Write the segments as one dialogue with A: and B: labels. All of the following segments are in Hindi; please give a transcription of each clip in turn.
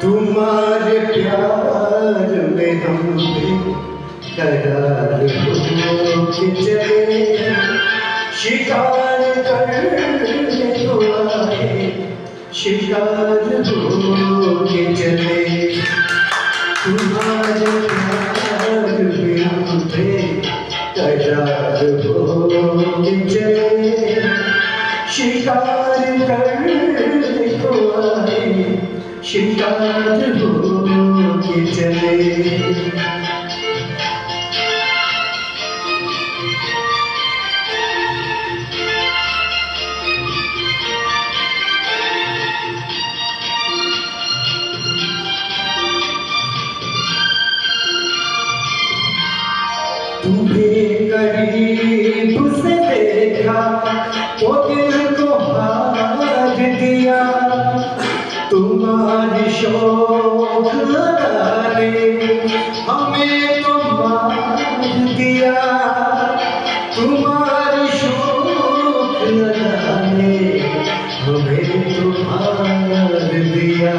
A: तुम्हारे प्यार में हम करार हो के चले, शिकार करने को आए, शिकार हो के चले। तुम्हारे प्यार में हम करार हो के चले, शिकार करने को आए, शिकार हो के चले। तुम्हें करीब से देखा तो दिल को हार दिया, तुम्हारी शौक लगाने हमें तो मार दिया, तुम्हारी शौक लगाने हमें तो मार दिया।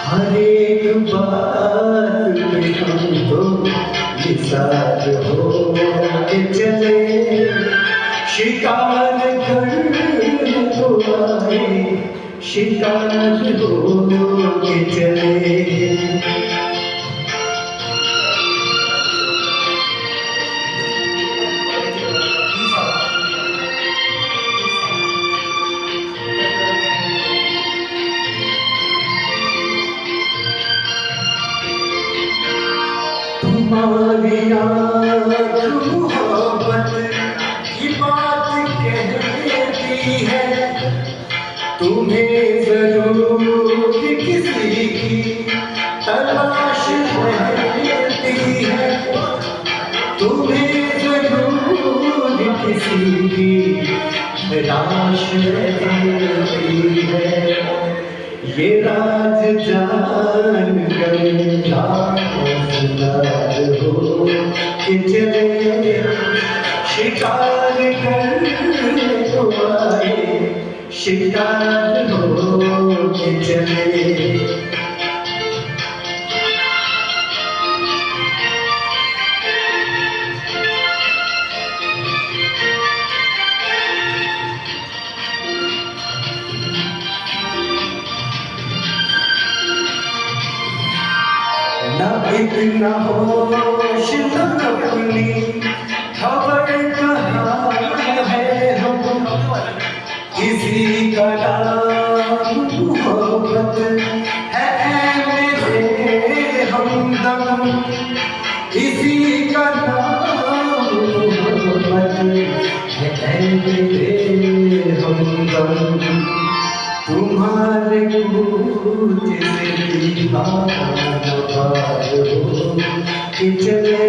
A: हर एक बात में हम तो निसार हो के चले, शिकार करने को आए, शिकार हो के चले। तुम्हारी आँख मोहब्बत की बात कहती है, तुम्हें जरूर किसी की तलाश रहती है, तुम्हें जरूर किसी की तलाश रहती है। ये राज जान कर हो के चले, शिकार करने को आए, शिकार हो के चले। ना इतना होश न अपनी खबर कहाँ है, हम किसी का नाम मोहब्बत है मेरे हमदम, किसी का नाम मोहब्बत है मेरे हमदम। तुम्हारे कूच से दीवार हो के चले,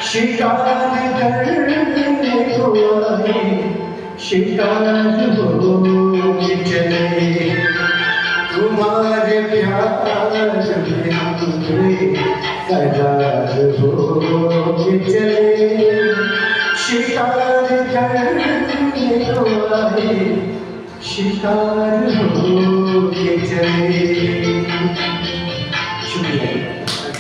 A: शिकार करने को आए, शिकार हो के चले। तुम्हारे प्यार में हम करार हो के चले, शिकार करने को आए, शिकार हो के चले। शुक्रिया।